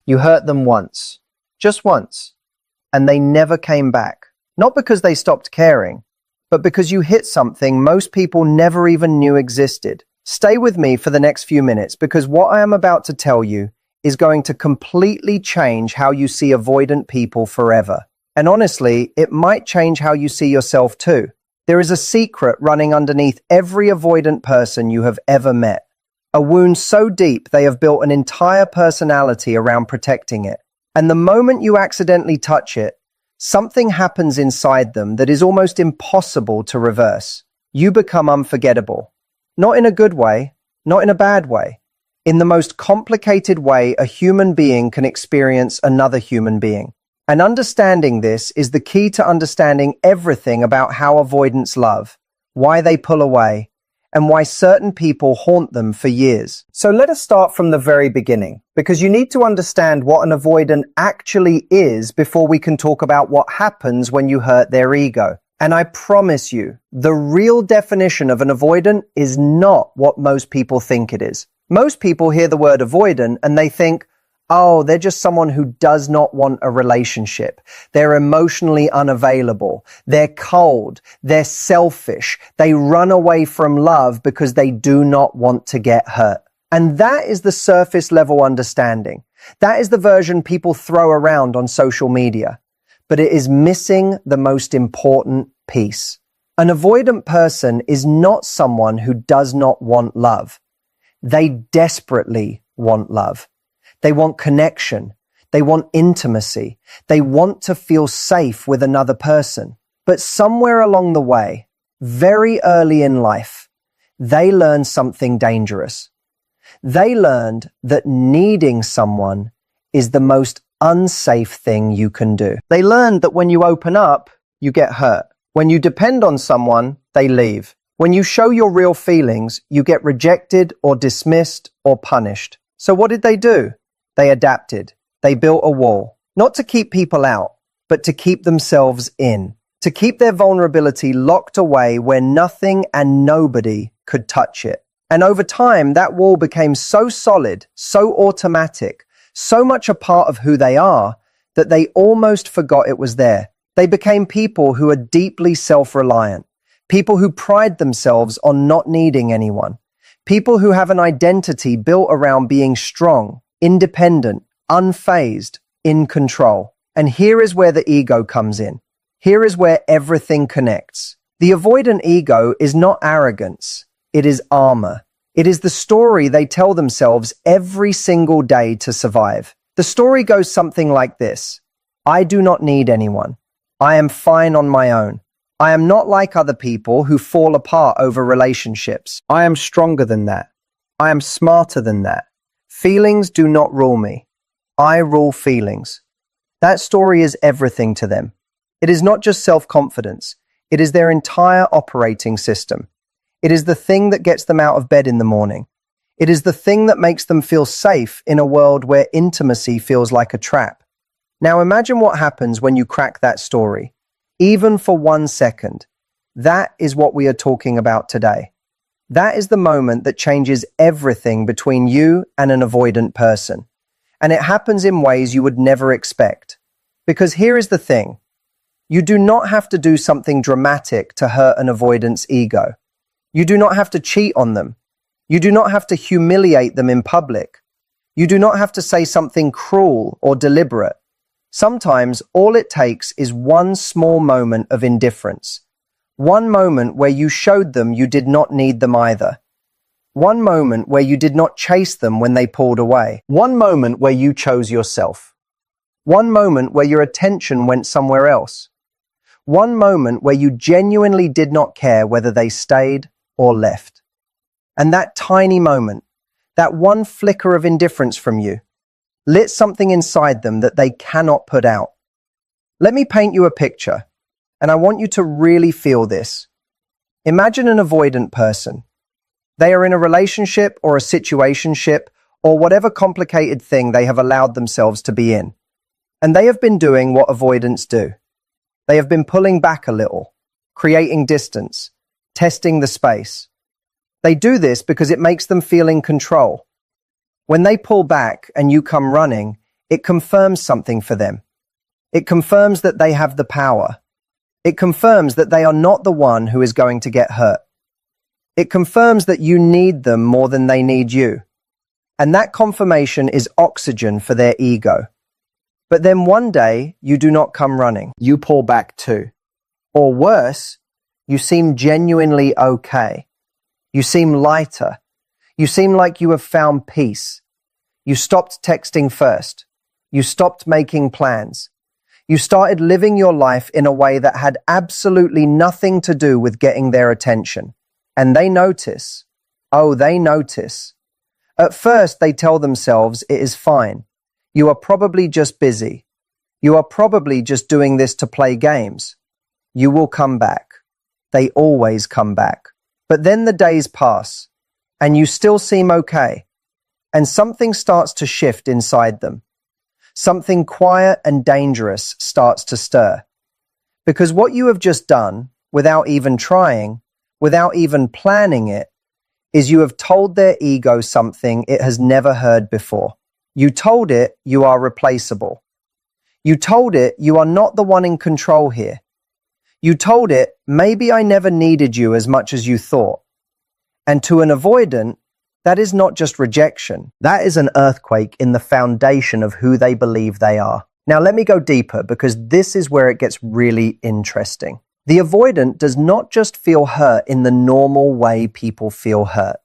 You hurt them once, just once, and they never came back. Not because they stopped caring, but because you hit something most people never even knew existed. Stay with me for the next few minutes because what I am about to tell you is going to completely change how you see avoidant people forever. And honestly, it might change how you see yourself too. There is a secret running underneath every avoidant person you have ever met. A wound so deep they have built an entire personality around protecting it. And the moment you accidentally touch it, something happens inside them that is almost impossible to reverse. You become unforgettable. Not in a good way, not in a bad way. In the most complicated way a human being can experience another human being. And understanding this is the key to understanding everything about how avoidants love, why they pull away, and why certain people haunt them for years. So let us start from the very beginning, because you need to understand what an avoidant actually is before we can talk about what happens when you hurt their ego. And I promise you, the real definition of an avoidant is not what most people think it is. Most people hear the word avoidant and they think, oh, they're just someone who does not want a relationship. They're emotionally unavailable. They're cold. They're selfish. They run away from love because they do not want to get hurt. And that is the surface level understanding. That is the version people throw around on social media. But it is missing the most important piece. An avoidant person is not someone who does not want love. They desperately want love. They want connection. They want intimacy. They want to feel safe with another person. But somewhere along the way, very early in life, they learned something dangerous. They learned that needing someone is the most unsafe thing you can do. They learned that when you open up, you get hurt. When you depend on someone, they leave. When you show your real feelings, you get rejected or dismissed or punished. So what did they do? They adapted. They built a wall, not to keep people out, but to keep themselves in, to keep their vulnerability locked away where nothing and nobody could touch it. And over time, that wall became so solid, so automatic, so much a part of who they are, that they almost forgot it was there. They became people who are deeply self-reliant, people who pride themselves on not needing anyone, people who have an identity built around being strong, independent, unfazed, in control. And here is where the ego comes in. Here is where everything connects. The avoidant ego is not arrogance. It is armor. It is the story they tell themselves every single day to survive. The story goes something like this. I do not need anyone. I am fine on my own. I am not like other people who fall apart over relationships. I am stronger than that. I am smarter than that. Feelings do not rule me. I rule feelings. That story is everything to them. It is not just self-confidence. It is their entire operating system. It is the thing that gets them out of bed in the morning. It is the thing that makes them feel safe in a world where intimacy feels like a trap. Now imagine what happens when you crack that story, even for 1 second. That is what we are talking about today. That is the moment that changes everything between you and an avoidant person. And it happens in ways you would never expect. Because here is the thing. You do not have to do something dramatic to hurt an avoidant's ego. You do not have to cheat on them. You do not have to humiliate them in public. You do not have to say something cruel or deliberate. Sometimes all it takes is one small moment of indifference. One moment where you showed them you did not need them either. One moment where you did not chase them when they pulled away. One moment where you chose yourself. One moment where your attention went somewhere else. One moment where you genuinely did not care whether they stayed or left. And that tiny moment, that one flicker of indifference from you, lit something inside them that they cannot put out. Let me paint you a picture, and I want you to really feel this. Imagine an avoidant person. They are in a relationship or a situationship or whatever complicated thing they have allowed themselves to be in. And they have been doing what avoidants do. They have been pulling back a little, creating distance, testing the space. They do this because it makes them feel in control. When they pull back and you come running, It confirms something for them. It confirms that they have the power. It confirms that they are not the one who is going to get hurt. It confirms that you need them more than they need you. And that confirmation is oxygen for their ego. But then one day, you do not come running. You pull back too. Or worse, you seem genuinely okay. You seem lighter. You seem like you have found peace. You stopped texting first. You stopped making plans. You started living your life in a way that had absolutely nothing to do with getting their attention. And they notice. Oh, they notice. At first, they tell themselves it is fine. You are probably just busy. You are probably just doing this to play games. You will come back. They always come back. But then the days pass, and you still seem okay. And something starts to shift inside them. Something quiet and dangerous starts to stir. Because what you have just done, without even trying, without even planning it, is you have told their ego something it has never heard before. You told it you are replaceable. You told it you are not the one in control here. You told it, maybe I never needed you as much as you thought. And to an avoidant, that is not just rejection. That is an earthquake in the foundation of who they believe they are. Now let me go deeper because this is where it gets really interesting. The avoidant does not just feel hurt in the normal way people feel hurt.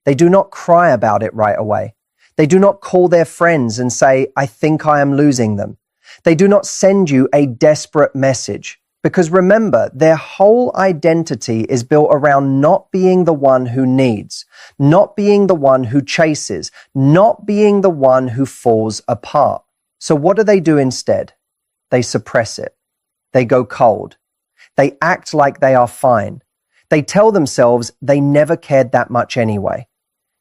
They do not cry about it right away. They do not call their friends and say, I think I am losing them. They do not send you a desperate message. Because remember, their whole identity is built around not being the one who needs, not being the one who chases, not being the one who falls apart. So what do they do instead? They suppress it. They go cold. They act like they are fine. They tell themselves they never cared that much anyway.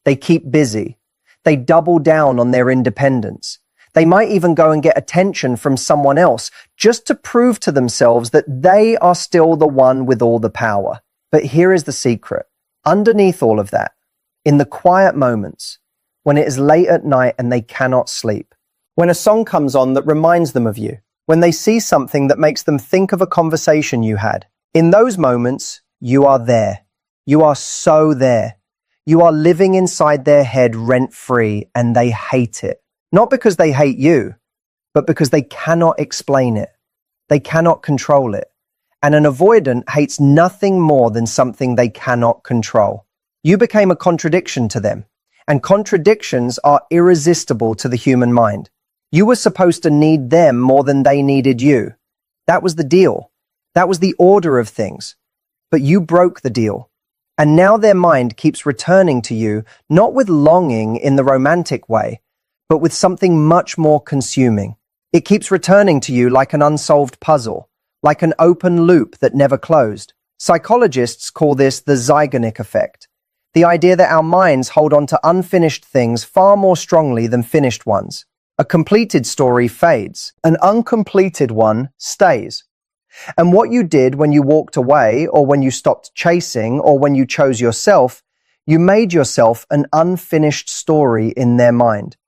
They keep busy. They double down on their independence. They might even go and get attention from someone else just to prove to themselves that they are still the one with all the power. But here is the secret. Underneath all of that, in the quiet moments, when it is late at night and they cannot sleep, when a song comes on that reminds them of you, when they see something that makes them think of a conversation you had, in those moments, you are there. You are so there. You are living inside their head rent-free and they hate it. Not because they hate you, but because they cannot explain it. They cannot control it. And an avoidant hates nothing more than something they cannot control. You became a contradiction to them, and contradictions are irresistible to the human mind. You were supposed to need them more than they needed you. That was the deal. That was the order of things. But you broke the deal. And now their mind keeps returning to you, not with longing in the romantic way, but with something much more consuming. It keeps returning to you like an unsolved puzzle, like an open loop that never closed. Psychologists call this the Zeigarnik effect, the idea that our minds hold on to unfinished things far more strongly than finished ones. A completed story fades, an uncompleted one stays. And what you did when you walked away, or when you stopped chasing, or when you chose yourself, you made yourself an unfinished story in their mind.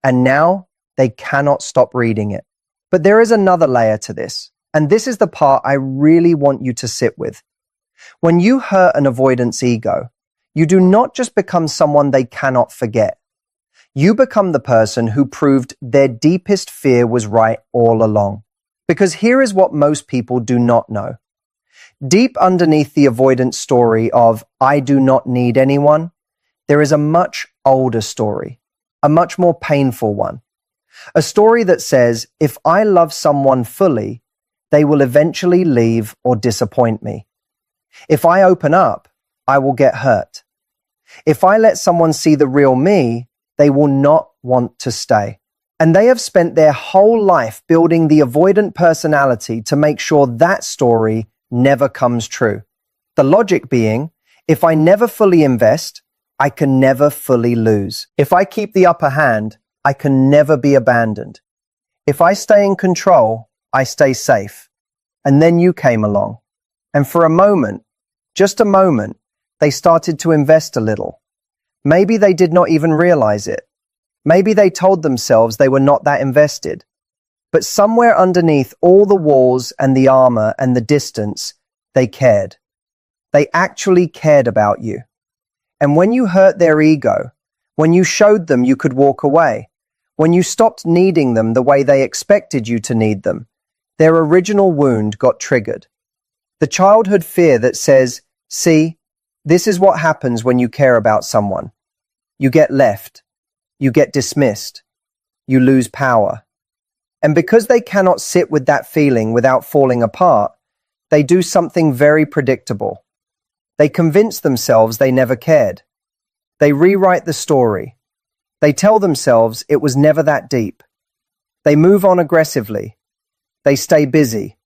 And now they cannot stop reading it. But there is another layer to this, and this is the part I really want you to sit with. When you hurt an avoidance ego, you do not just become someone they cannot forget. You become the person who proved their deepest fear was right all along. Because here is what most people do not know. Deep underneath the avoidance story of I do not need anyone, there is a much older story. A much more painful one. A story that says, if I love someone fully, they will eventually leave or disappoint me. If I open up, I will get hurt. If I let someone see the real me, they will not want to stay. And they have spent their whole life building the avoidant personality to make sure that story never comes true. The logic being, if I never fully invest, I can never fully lose. If I keep the upper hand, I can never be abandoned. If I stay in control, I stay safe. And then you came along. And for a moment, just a moment, they started to invest a little. Maybe they did not even realize it. Maybe they told themselves they were not that invested. But somewhere underneath all the walls and the armor and the distance, they cared. They actually cared about you. And when you hurt their ego, when you showed them you could walk away, when you stopped needing them the way they expected you to need them, their original wound got triggered. The childhood fear that says, see, this is what happens when you care about someone. You get left. You get dismissed. You lose power. And because they cannot sit with that feeling without falling apart, they do something very predictable. They convince themselves they never cared. They rewrite the story. They tell themselves it was never that deep. They move on aggressively. They stay busy.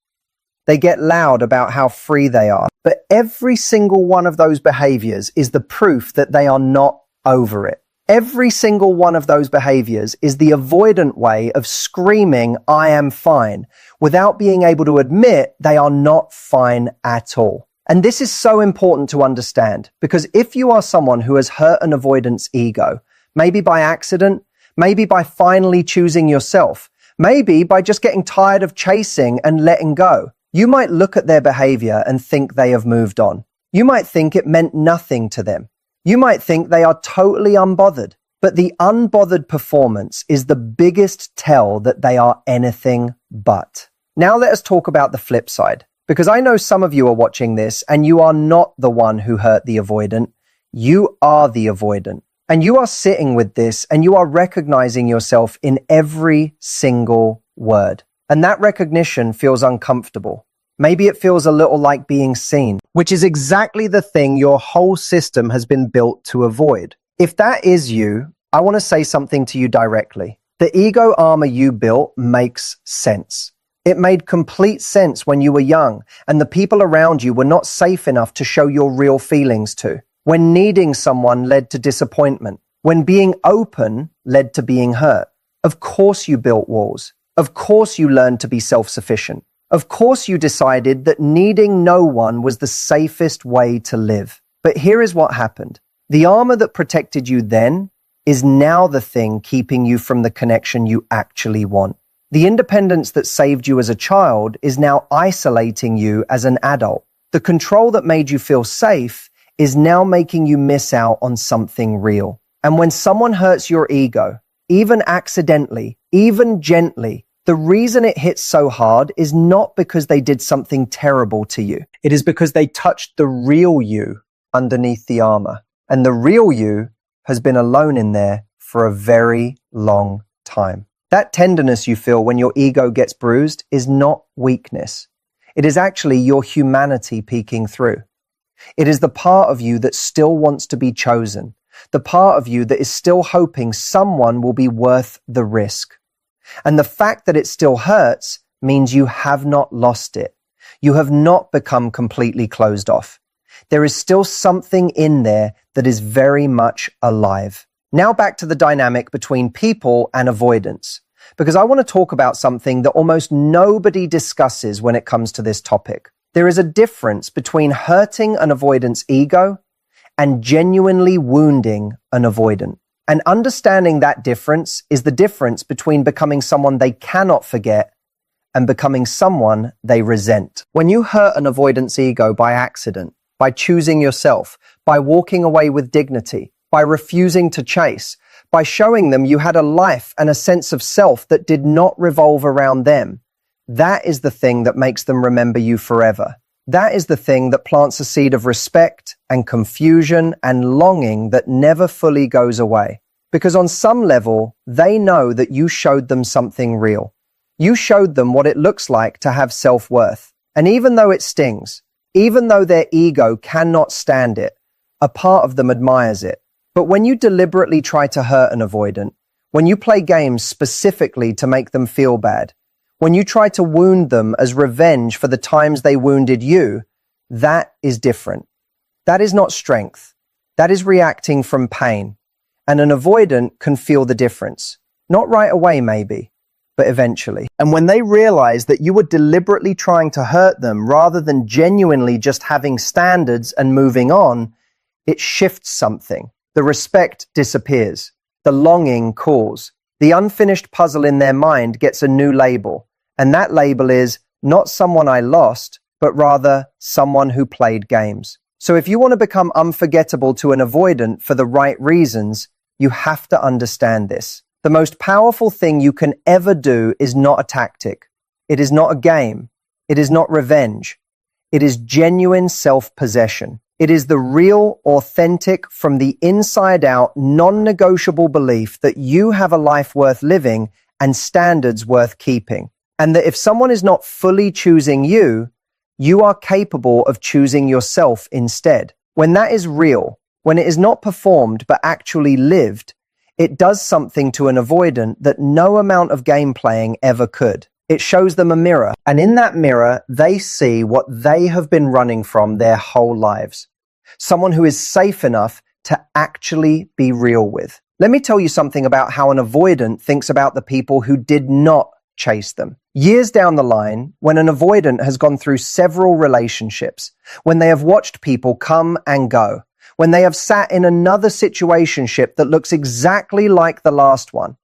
They get loud about how free they are. But every single one of those behaviors is the proof that they are not over it. Every single one of those behaviors is the avoidant way of screaming, I am fine, without being able to admit they are not fine at all. And this is so important to understand, because if you are someone who has hurt an avoidance ego, maybe by accident, maybe by finally choosing yourself, maybe by just getting tired of chasing and letting go, you might look at their behavior and think they have moved on. You might think it meant nothing to them. You might think they are totally unbothered, but the unbothered performance is the biggest tell that they are anything but. Now let us talk about the flip side, because I know some of you are watching this and you are not the one who hurt the avoidant. You are the avoidant, and you are sitting with this and you are recognizing yourself in every single word. And that recognition feels uncomfortable. Maybe it feels a little like being seen, which is exactly the thing your whole system has been built to avoid. If that is you, I want to say something to you directly. The ego armor you built makes sense. It made complete sense when you were young and the people around you were not safe enough to show your real feelings to. When needing someone led to disappointment. When being open led to being hurt. Of course you built walls. Of course you learned to be self-sufficient. Of course you decided that needing no one was the safest way to live. But here is what happened. The armor that protected you then is now the thing keeping you from the connection you actually want. The independence that saved you as a child is now isolating you as an adult. The control that made you feel safe is now making you miss out on something real. And when someone hurts your ego, even accidentally, even gently, the reason it hits so hard is not because they did something terrible to you. It is because they touched the real you underneath the armor. And the real you has been alone in there for a very long time. That tenderness you feel when your ego gets bruised is not weakness. It is actually your humanity peeking through. It is the part of you that still wants to be chosen. The part of you that is still hoping someone will be worth the risk. And the fact that it still hurts means you have not lost it. You have not become completely closed off. There is still something in there that is very much alive. Now back to the dynamic between people and avoidance, because I want to talk about something that almost nobody discusses when it comes to this topic. There is a difference between hurting an avoidance ego and genuinely wounding an avoidant. And understanding that difference is the difference between becoming someone they cannot forget and becoming someone they resent. When you hurt an avoidance ego by accident, by choosing yourself, by walking away with dignity, by refusing to chase, by showing them you had a life and a sense of self that did not revolve around them, that is the thing that makes them remember you forever. That is the thing that plants a seed of respect and confusion and longing that never fully goes away. Because on some level, they know that you showed them something real. You showed them what it looks like to have self-worth. And even though it stings, even though their ego cannot stand it, a part of them admires it. But when you deliberately try to hurt an avoidant, when you play games specifically to make them feel bad, when you try to wound them as revenge for the times they wounded you, that is different. That is not strength. That is reacting from pain. And an avoidant can feel the difference. Not right away, maybe, but eventually. And when they realize that you were deliberately trying to hurt them rather than genuinely just having standards and moving on, it shifts something. The respect disappears. The longing calls. The unfinished puzzle in their mind gets a new label, and that label is not someone I lost, but rather someone who played games. So if you want to become unforgettable to an avoidant for the right reasons, you have to understand this. The most powerful thing you can ever do is not a tactic. It is not a game. It is not revenge. It is genuine self-possession. It is the real, authentic, from the inside out, non-negotiable belief that you have a life worth living and standards worth keeping. And that if someone is not fully choosing you, you are capable of choosing yourself instead. When that is real, when it is not performed but actually lived, it does something to an avoidant that no amount of game playing ever could. It shows them a mirror, and in that mirror, they see what they have been running from their whole lives. Someone who is safe enough to actually be real with. Let me tell you something about how an avoidant thinks about the people who did not chase them. Years down the line, when an avoidant has gone through several relationships, when they have watched people come and go, when they have sat in another situationship that looks exactly like the last one,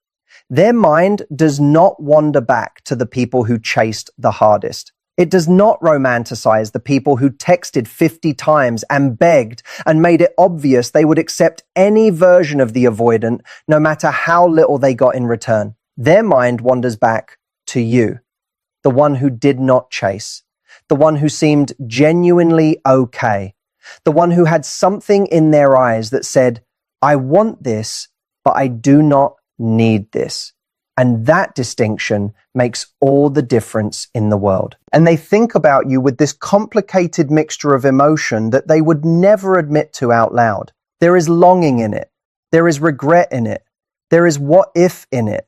their mind does not wander back to the people who chased the hardest. It does not romanticize the people who texted 50 times and begged and made it obvious they would accept any version of the avoidant, no matter how little they got in return. Their mind wanders back to you, the one who did not chase, the one who seemed genuinely okay, the one who had something in their eyes that said, I want this, but I do not need this. And that distinction makes all the difference in the world. And they think about you with this complicated mixture of emotion that they would never admit to out loud. There is longing in it. There is regret in it. There is what if in it.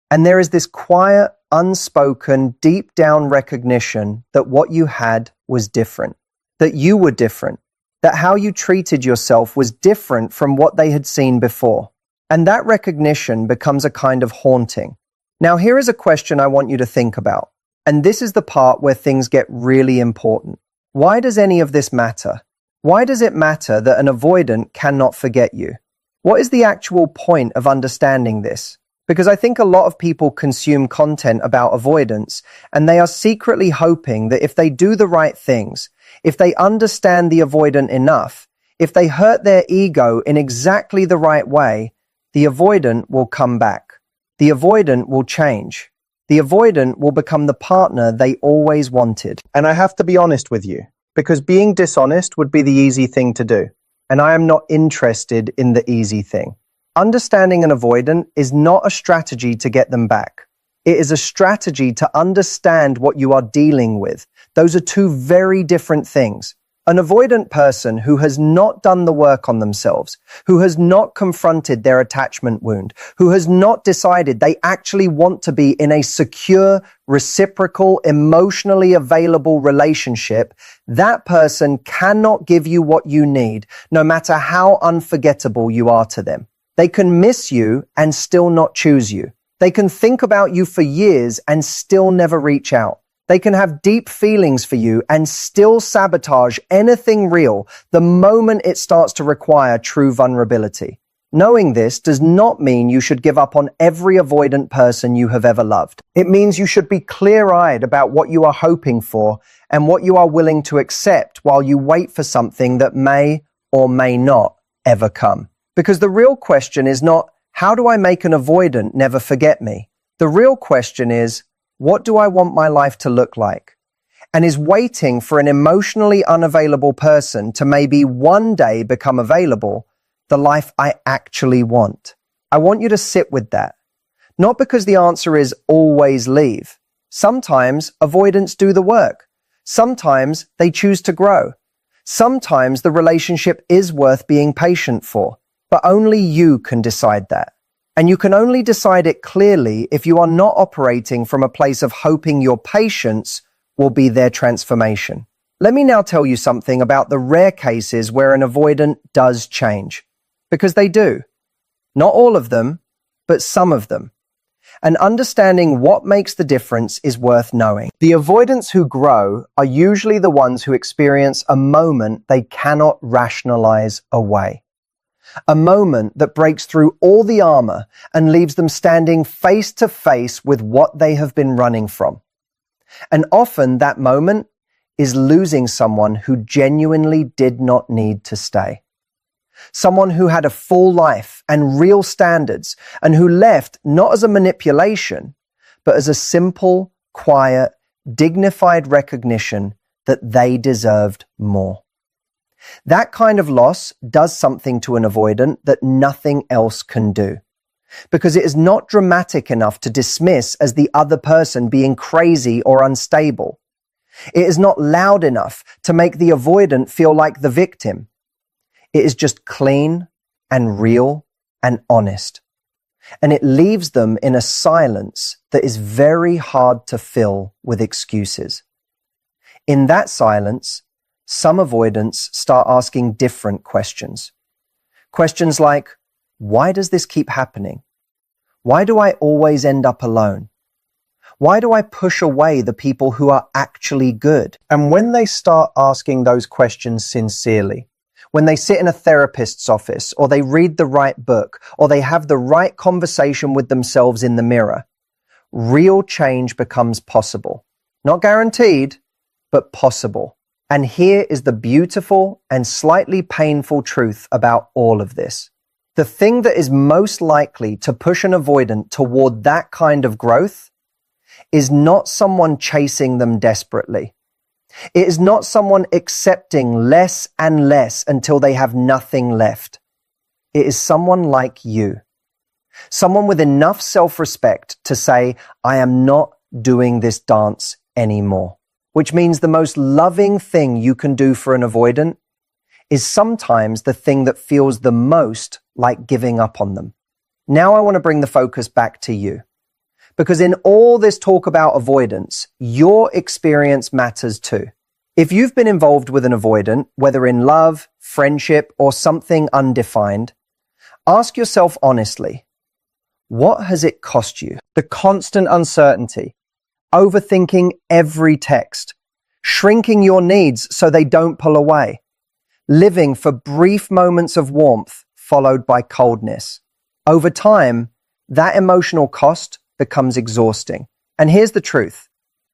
And there is this quiet, unspoken, deep down recognition that what you had was different, that you were different, that how you treated yourself was different from what they had seen before. And that recognition becomes a kind of haunting. Now, here is a question I want you to think about. And this is the part where things get really important. Why does any of this matter? Why does it matter that an avoidant cannot forget you? What is the actual point of understanding this? Because I think a lot of people consume content about avoidance, and they are secretly hoping that if they do the right things, if they understand the avoidant enough, if they hurt their ego in exactly the right way, the avoidant will come back. The avoidant will change. The avoidant will become the partner they always wanted. And I have to be honest with you, because being dishonest would be the easy thing to do. And I am not interested in the easy thing. Understanding an avoidant is not a strategy to get them back. It is a strategy to understand what you are dealing with. Those are two very different things. An avoidant person who has not done the work on themselves, who has not confronted their attachment wound, who has not decided they actually want to be in a secure, reciprocal, emotionally available relationship, that person cannot give you what you need, no matter how unforgettable you are to them. They can miss you and still not choose you. They can think about you for years and still never reach out. They can have deep feelings for you and still sabotage anything real the moment it starts to require true vulnerability. Knowing this does not mean you should give up on every avoidant person you have ever loved. It means you should be clear-eyed about what you are hoping for and what you are willing to accept while you wait for something that may or may not ever come. Because the real question is not, how do I make an avoidant never forget me? The real question is, what do I want my life to look like? And is waiting for an emotionally unavailable person to maybe one day become available the life I actually want? I want you to sit with that. Not because the answer is always leave. Sometimes avoidants do the work. Sometimes they choose to grow. Sometimes the relationship is worth being patient for. But only you can decide that. And you can only decide it clearly if you are not operating from a place of hoping your patience will be their transformation. Let me now tell you something about the rare cases where an avoidant does change. Because they do. Not all of them, but some of them. And understanding what makes the difference is worth knowing. The avoidants who grow are usually the ones who experience a moment they cannot rationalize away. A moment that breaks through all the armor and leaves them standing face to face with what they have been running from. And often that moment is losing someone who genuinely did not need to stay. Someone who had a full life and real standards, and who left not as a manipulation, but as a simple, quiet, dignified recognition that they deserved more. That kind of loss does something to an avoidant that nothing else can do, because it is not dramatic enough to dismiss as the other person being crazy or unstable. It is not loud enough to make the avoidant feel like the victim. It is just clean and real and honest. And it leaves them in a silence that is very hard to fill with excuses. In that silence, some avoidants start asking different questions. Questions like, why does this keep happening? Why do I always end up alone? Why do I push away the people who are actually good? And when they start asking those questions sincerely, when they sit in a therapist's office, or they read the right book, or they have the right conversation with themselves in the mirror, real change becomes possible. Not guaranteed, but possible. And here is the beautiful and slightly painful truth about all of this. The thing that is most likely to push an avoidant toward that kind of growth is not someone chasing them desperately. It is not someone accepting less and less until they have nothing left. It is someone like you. Someone with enough self-respect to say, I am not doing this dance anymore. Which means the most loving thing you can do for an avoidant is sometimes the thing that feels the most like giving up on them. Now I want to bring the focus back to you. Because in all this talk about avoidance, your experience matters too. If you've been involved with an avoidant, whether in love, friendship, or something undefined, ask yourself honestly, what has it cost you? The constant uncertainty, overthinking every text, shrinking your needs so they don't pull away, living for brief moments of warmth followed by coldness. Over time, that emotional cost becomes exhausting. And here's the truth.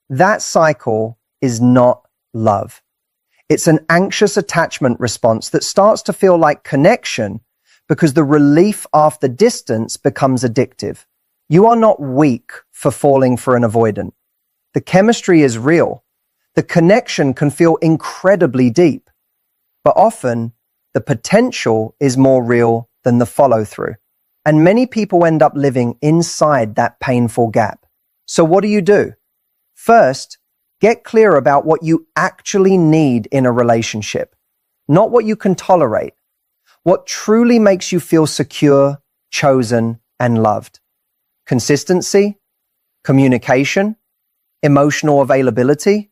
That cycle is not love. It's an anxious attachment response that starts to feel like connection because the relief after distance becomes addictive. You are not weak for falling for an avoidant. The chemistry is real. The connection can feel incredibly deep. But often, the potential is more real than the follow-through. And many people end up living inside that painful gap. So what do? First, get clear about what you actually need in a relationship, not what you can tolerate. What truly makes you feel secure, chosen, and loved. Consistency, communication, emotional availability.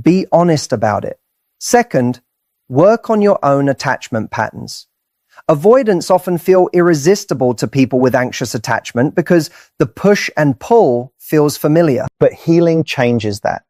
Be honest about it. Second, work on your own attachment patterns. Avoidants often feel irresistible to people with anxious attachment because the push and pull feels familiar. But healing changes that.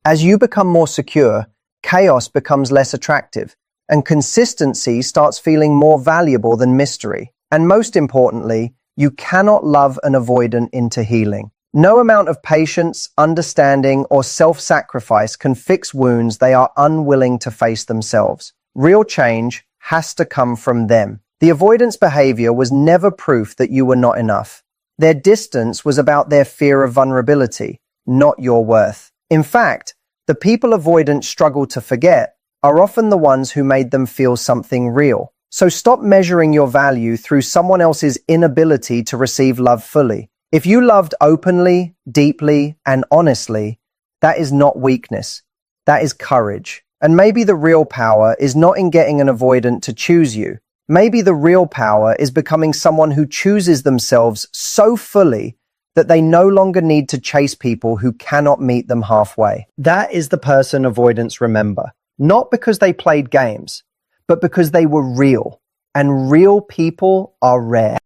As you become more secure, chaos becomes less attractive, and consistency starts feeling more valuable than mystery. And most importantly, you cannot love an avoidant into healing. No amount of patience, understanding, or self-sacrifice can fix wounds they are unwilling to face themselves. Real change has to come from them. The avoidance behavior was never proof that you were not enough. Their distance was about their fear of vulnerability, not your worth. In fact, the people avoidants struggle to forget are often the ones who made them feel something real. So stop measuring your value through someone else's inability to receive love fully. If you loved openly, deeply, and honestly, that is not weakness. That is courage. And maybe the real power is not in getting an avoidant to choose you. Maybe the real power is becoming someone who chooses themselves so fully that they no longer need to chase people who cannot meet them halfway. That is the person avoidants remember. Not because they played games, but because they were real. And real people are rare.